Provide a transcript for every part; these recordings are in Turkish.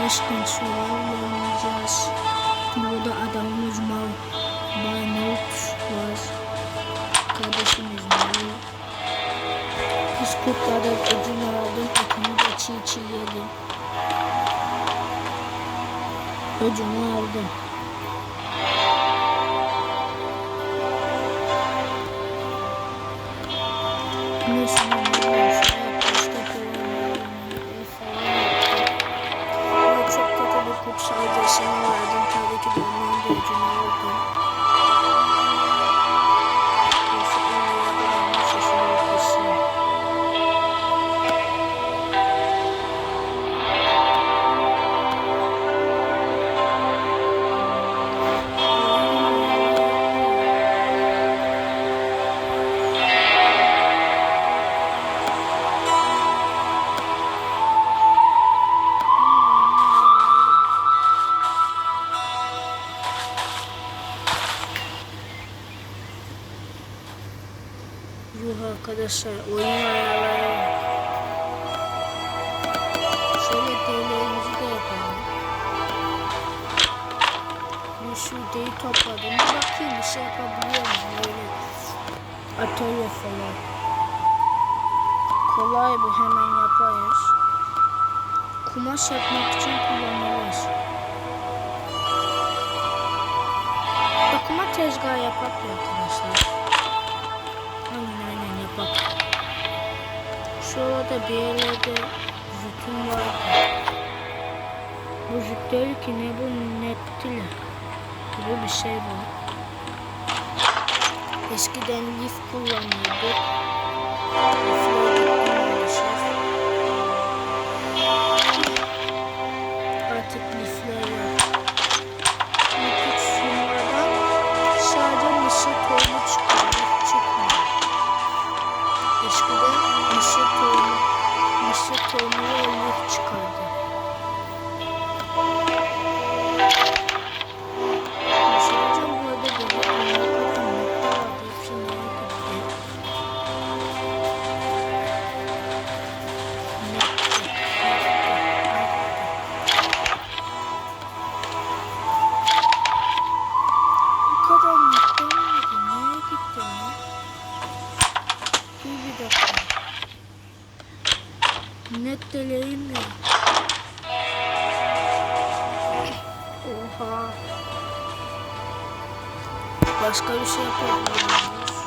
Başkan sorularla oynayacağız. Burada adamımız Barnard var. Kardeşimiz Mary. Biz kurtlardan ödül aldım. Ekini de çiğ yedim. Ödülü aldım. Neyse. Saldırısını verdim. Tabii ki de ondan da ödülünü aldım. Arkadaşlar oyun ayarları şöyle devlerimizi de yapalım. Bir sürü topladım. Bakayım bir şey yapabiliyor muyum? Böyle atölye falan. Kolay bu, hemen yaparız. Kumaş yapmak için kullanılır. Dokuma tezgahı yapak arkadaşlar. Şurada bir yerlerde jütüm vardı. Bu jüt değil ki, ne bu, nettile gibi bir şey bu. Eskiden lif kullanıyorduk. Artık lifler yok. Liflik sunmadan sadece mısır tohumu çıkıyor. Eskiden mısır tohumu ve çıkardı. Mesela burada bu kadar nokta mıydı? Nereye gitti ya? Bir dakika. Net deleyim mi? Oha. Başka bir şey yapabiliriz.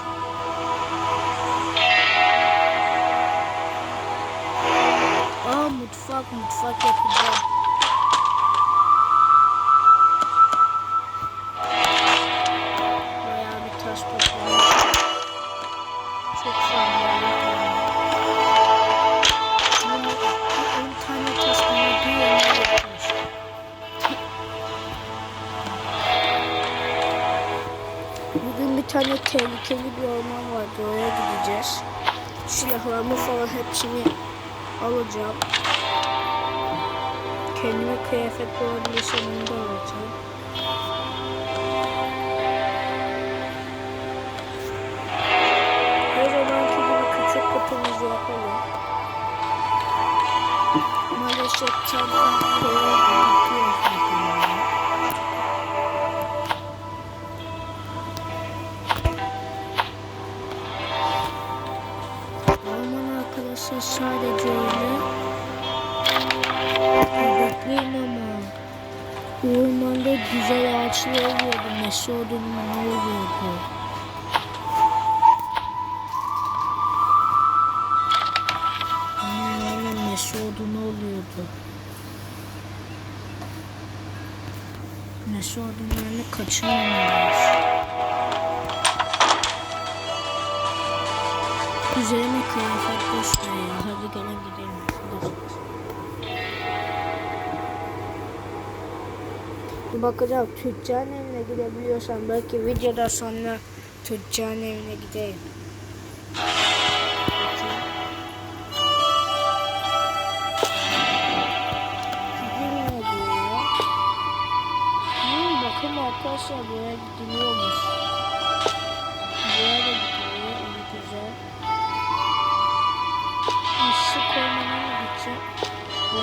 Mutfak yapacağım. Bayağı bir taş toplamış. Çok fazla. 10 tane taş bana bir yana yapmış. Bugün bir tane tehlikeli bir orman vardı. Oraya gideceğiz. Silahlarımı falan hepsini alacağım. Kendime kıyafet bulabilirsem onu da alacağım. Her zamanki gibi küçük kutumuzu yapalım. Maalesef çantam koyalım. Aman arkadaşlar, sadece öyle. Bekleyin ama. Ormanda güzel ağaçlar oluyordu. Meşe odunun ne oluyordu? Meşe odunu oluyordu. Meşe odunlarını kaçırmamalıyız. Üzerine kıyafet boş ver ya. Hadi gelin gidelim. Bakacağım, tüccarın evine gidebiliyorsam belki videoda sonra tüccarın evine gideyim. Bakın arkadaşlar, buraya gidiliyormuş. Buraya da gidiliyor, iyi güzel. Işık koymana mı gideceğim? Bu ne?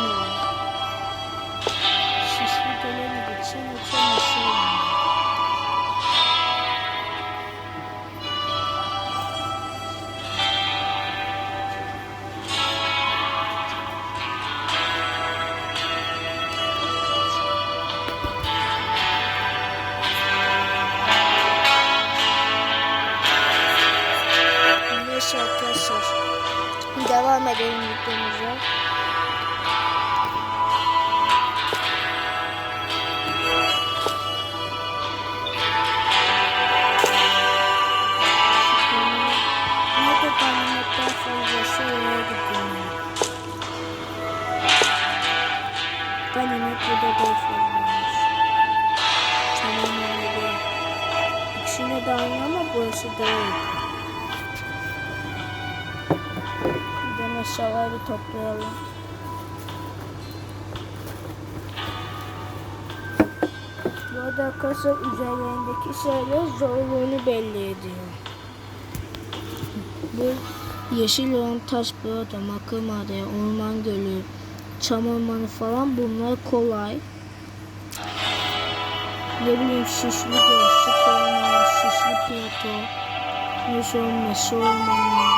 edelim videomuza. Nerede tanımaktan fazlası oraya gidiyorum. Ganimet burada da fazlamış. Tamam öyle. İkisine de aynı ama burası daha iyi. Buradan eşyaları toplayalım. Bu arada arkadaşlar üzerlerindeki şeyler zorluğunu belli ediyor. Bu yeşil olan taş burada, makır madeni, orman gölü, çam ormanı falan bunlar kolay. Ne bileyim şişli göl, sık orman, şişli plato, meşe ormanı.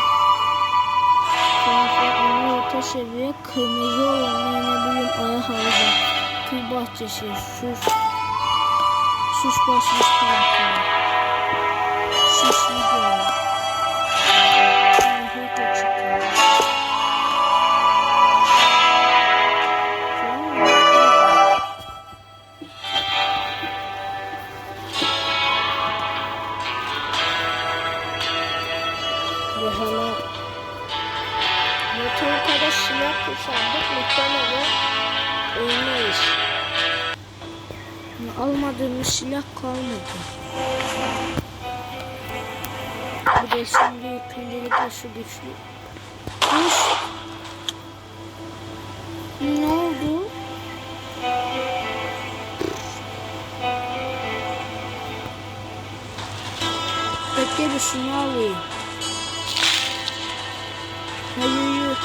Sonra orta seviye kırmızı olan ne bileyim ara havza, kül bahçesi, süs başlık plato, şişli göl. Motorkada silah kuşandık, muhtemelen ölmeyiz. Almadığımız silah kalmadı. Bir de şimdi şimdilikle şu güçlü. Ne oldu? Bekle bir şunu alayım. Hayır.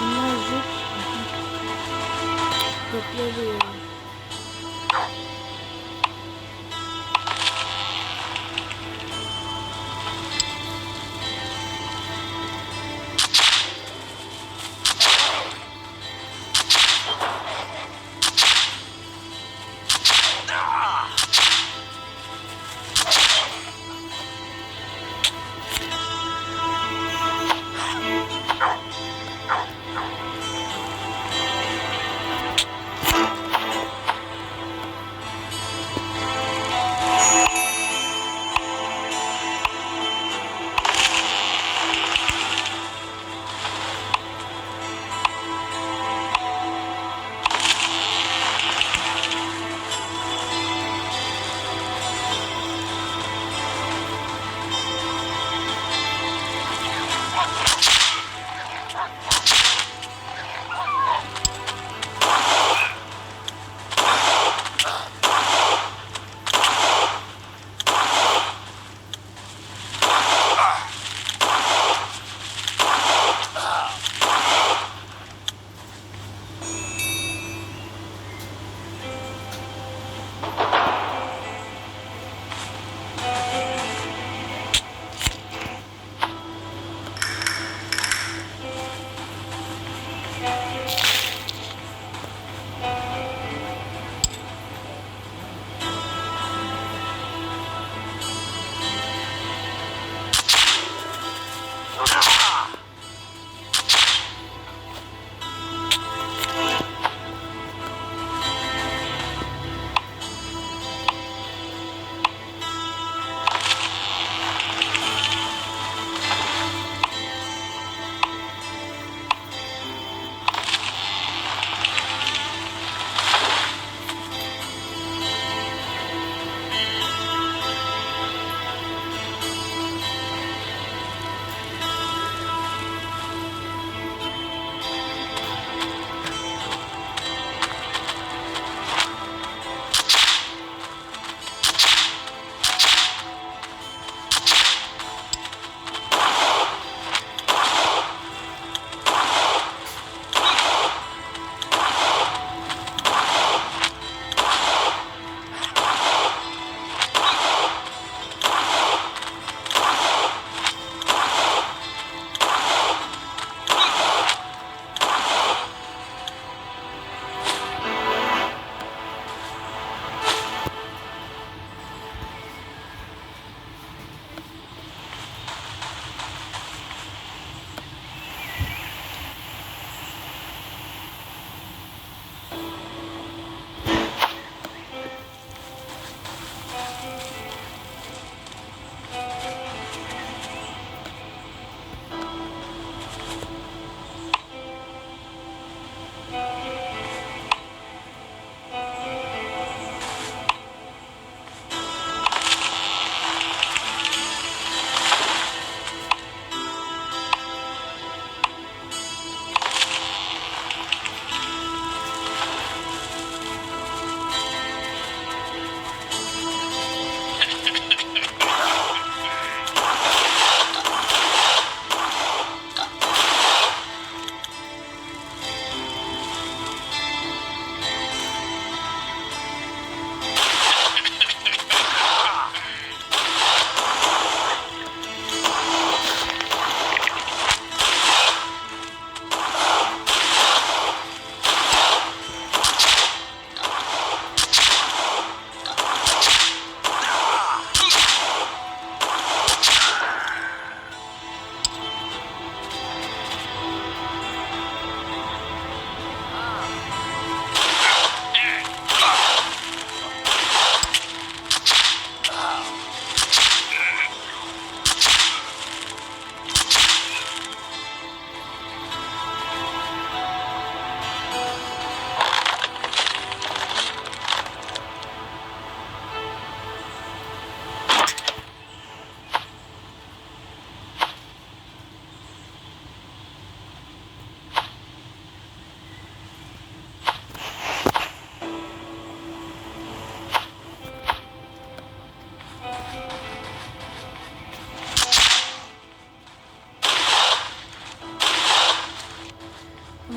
Bunlar zıp. Bekliyorum.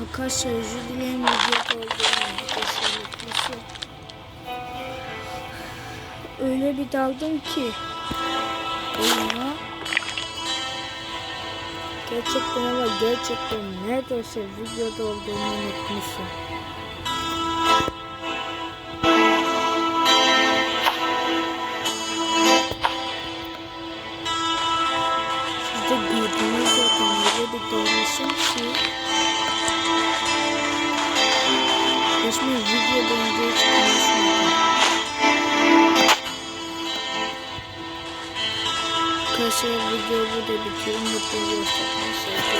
Arkadaşlar özür dilerim video olduğunu öyle bir daldım ki oyuna. Gerçekten ama gerçekten neredeyse videoda olduğunu unutmuşum. Siz de gördüğünüz zaten öyle bir dalmışım ki resmen video boyunca hiç konuşmadım. Arkadaşlar videoyu burada bitiyorum. Mutlu olursak